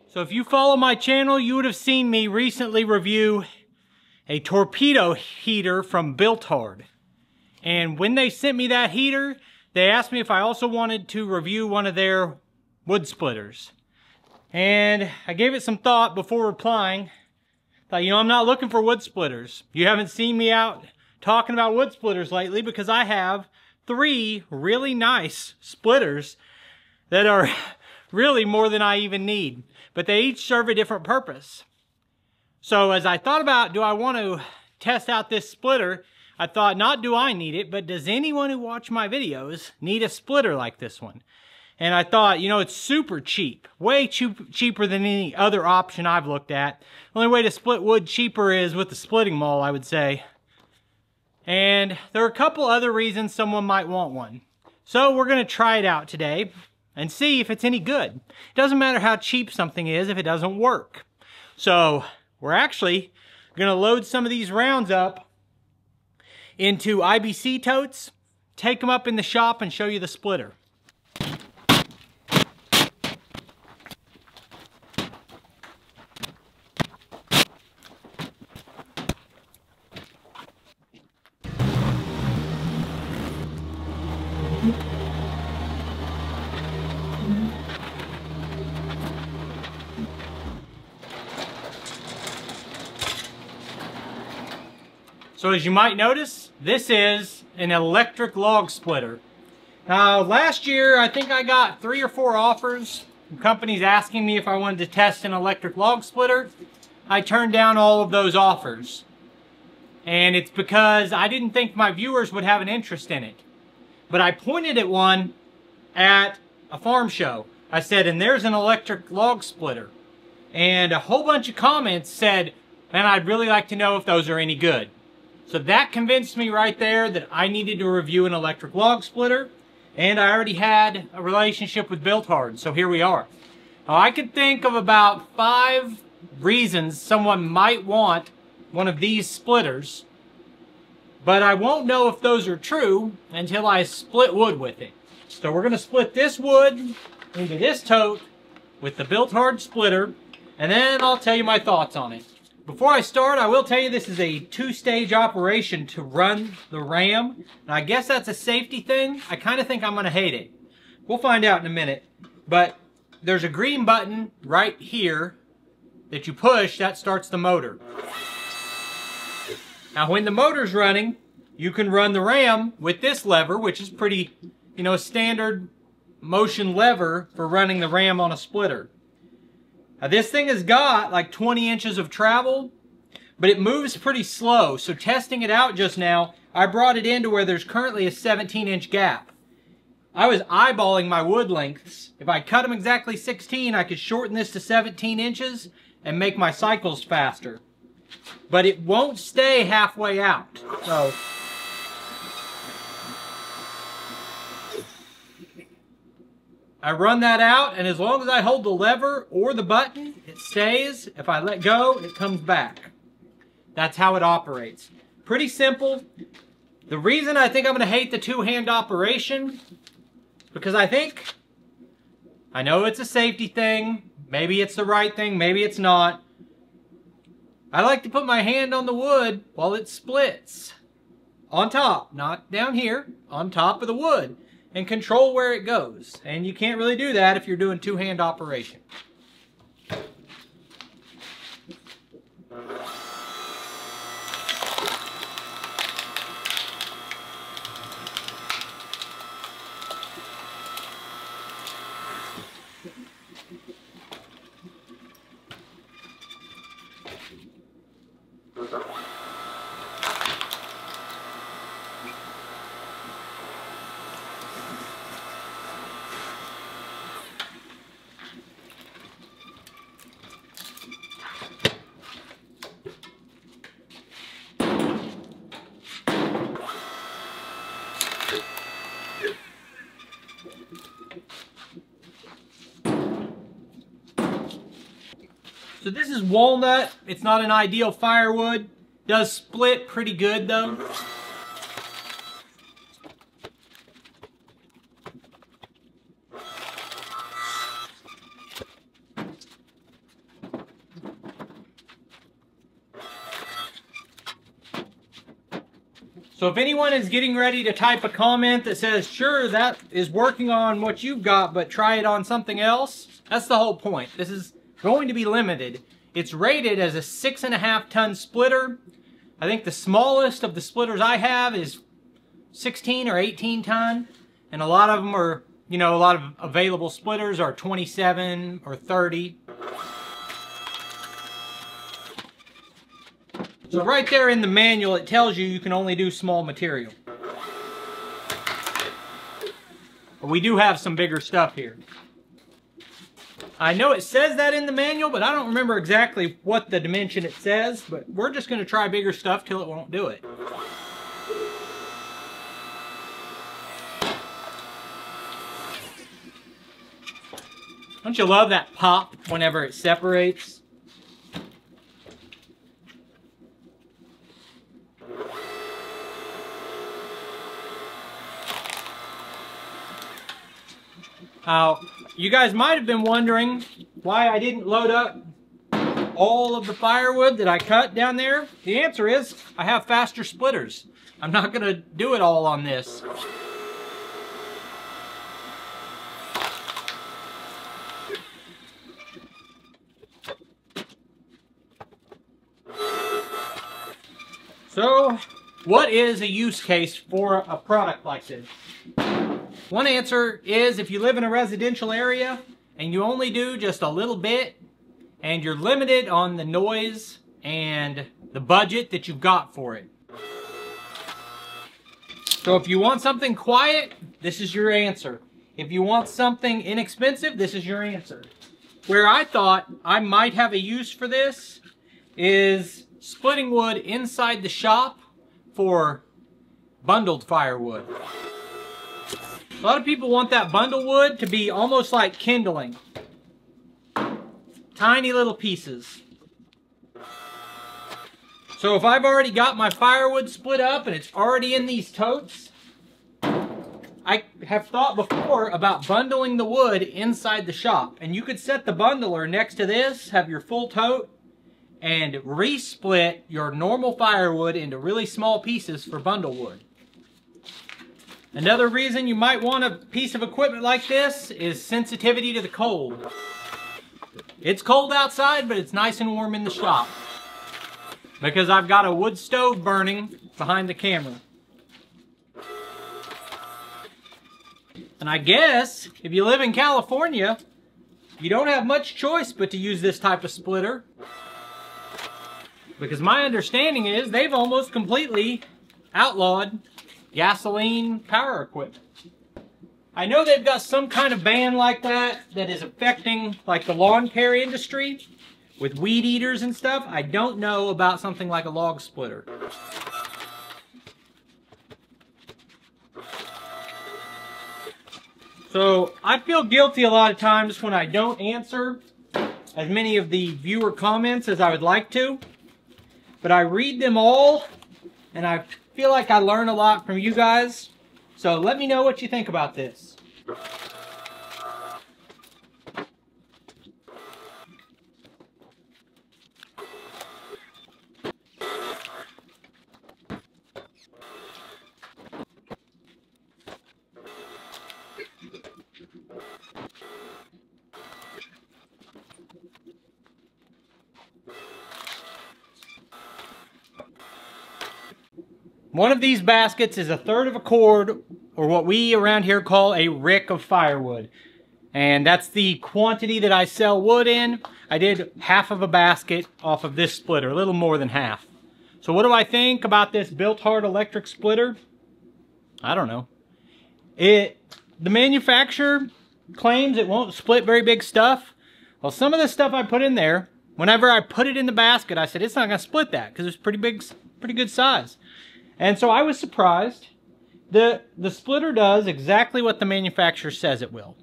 So if you follow my channel, you would have seen me recently review a torpedo heater from Bilt Hard. And when they sent me that heater, they asked me if I also wanted to review one of their wood splitters. And I gave it some thought before replying. Thought, you know, I'm not looking for wood splitters. You haven't seen me out talking about wood splitters lately because I have 3 really nice splitters that are really more than I even need. But they each serve a different purpose. So as I thought about, do I want to test out this splitter, I thought, not do I need it, but does anyone who watch my videos need a splitter like this one? And I thought, you know, it's super cheap. Way cheaper than any other option I've looked at. The only way to split wood cheaper is with the splitting maul, I would say. And there are a couple other reasons someone might want one. So we're going to try it out today and see if it's any good. It doesn't matter how cheap something is if it doesn't work. So we're actually going to load some of these rounds up into IBC totes, take them up in the shop and show you the splitter. So as you might notice, this is an electric log splitter. Now last year I think I got 3 or 4 offers from companies asking me if I wanted to test an electric log splitter. I turned down all of those offers. And it's because I didn't think my viewers would have an interest in it. But I pointed at one at a farm show. I said, and there's an electric log splitter. And a whole bunch of comments said, man, I'd really like to know if those are any good. So that convinced me right there that I needed to review an electric log splitter. And I already had a relationship with Bilt Hard, so here we are. Now, I could think of about 5 reasons someone might want one of these splitters. But I won't know if those are true until I split wood with it. So we're going to split this wood into this tote with the Bilt Hard splitter. And then I'll tell you my thoughts on it. Before I start, I will tell you this is a 2-stage operation to run the ram. And I guess that's a safety thing. I kind of think I'm going to hate it. We'll find out in a minute. But there's a green button right here that you push. That starts the motor. Now when the motor's running, you can run the ram with this lever, which is pretty, you know, a standard motion lever for running the ram on a splitter. Now this thing has got like 20 inches of travel, but it moves pretty slow. So testing it out just now, I brought it into where there's currently a 17-inch gap. I was eyeballing my wood lengths. If I cut them exactly 16, I could shorten this to 17 inches and make my cycles faster. But it won't stay halfway out. So I run that out, and as long as I hold the lever or the button, it stays. If I let go, it comes back. That's how it operates. pretty simple. The reason I think I'm going to hate the two-hand operation, because I know it's a safety thing, maybe it's the right thing, maybe it's not. I like to put my hand on the wood while it splits. On top, not down here, on top of the wood, and control where it goes. And you can't really do that if you're doing two-hand operation. So this is walnut. It's not an ideal firewood. Does split pretty good though. So if anyone is getting ready to type a comment that says, sure, that is working on what you've got, but try it on something else, that's the whole point. This is going to be limited. It's rated as a 6.5 ton splitter. I think the smallest of the splitters I have is 16 or 18 ton. And a lot of them are, you know, a lot of available splitters are 27 or 30. So right there in the manual, it tells you can only do small material. But we do have some bigger stuff here. I know it says that in the manual, but I don't remember exactly what the dimension it says, but we're just going to try bigger stuff till it won't do it. Don't you love that pop whenever it separates? You guys might have been wondering why I didn't load up all of the firewood that I cut down there. The answer is I have faster splitters. I'm not going to do it all on this. So, what is a use case for a product like this? One answer is if you live in a residential area and you only do just a little bit and you're limited on the noise and the budget that you've got for it. So if you want something quiet, this is your answer. If you want something inexpensive, this is your answer. Where I thought I might have a use for this is splitting wood inside the shop for bundled firewood. A lot of people want that bundle wood to be almost like kindling. Tiny little pieces. So if I've already got my firewood split up and it's already in these totes, I have thought before about bundling the wood inside the shop. And you could set the bundler next to this, have your full tote, and re-split your normal firewood into really small pieces for bundle wood. Another reason you might want a piece of equipment like this is sensitivity to the cold. It's cold outside, but it's nice and warm in the shop. Because I've got a wood stove burning behind the camera. And I guess, if you live in California, you don't have much choice but to use this type of splitter. Because my understanding is they've almost completely outlawed gasoline power equipment. I know they've got some kind of ban like that is affecting like the lawn care industry with weed eaters and stuff. I don't know about something like a log splitter. So I feel guilty a lot of times when I don't answer as many of the viewer comments as I would like to, but I read them all and I feel like I learn a lot from you guys. So let me know what you think about this. One of these baskets is 1/3 of a cord, or what we around here call a rick of firewood. And that's the quantity that I sell wood in. I did half of a basket off of this splitter, a little more than half. So what do I think about this Bilt Hard electric splitter? I don't know. The manufacturer claims it won't split very big stuff. Well, some of the stuff I put in there, whenever I put it in the basket, I said it's not going to split that because it's pretty good size. And so I was surprised. The splitter does exactly what the manufacturer says it will.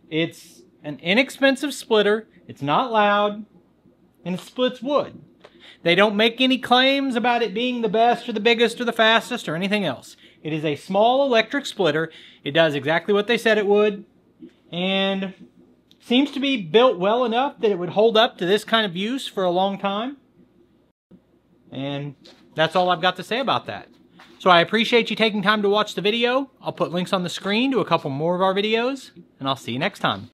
It's an inexpensive splitter, it's not loud, and it splits wood. They don't make any claims about it being the best or the biggest or the fastest or anything else. It is a small electric splitter. It does exactly what they said it would, and seems to be built well enough that it would hold up to this kind of use for a long time. And that's all I've got to say about that. So I appreciate you taking time to watch the video. I'll put links on the screen to a couple more of our videos, and I'll see you next time.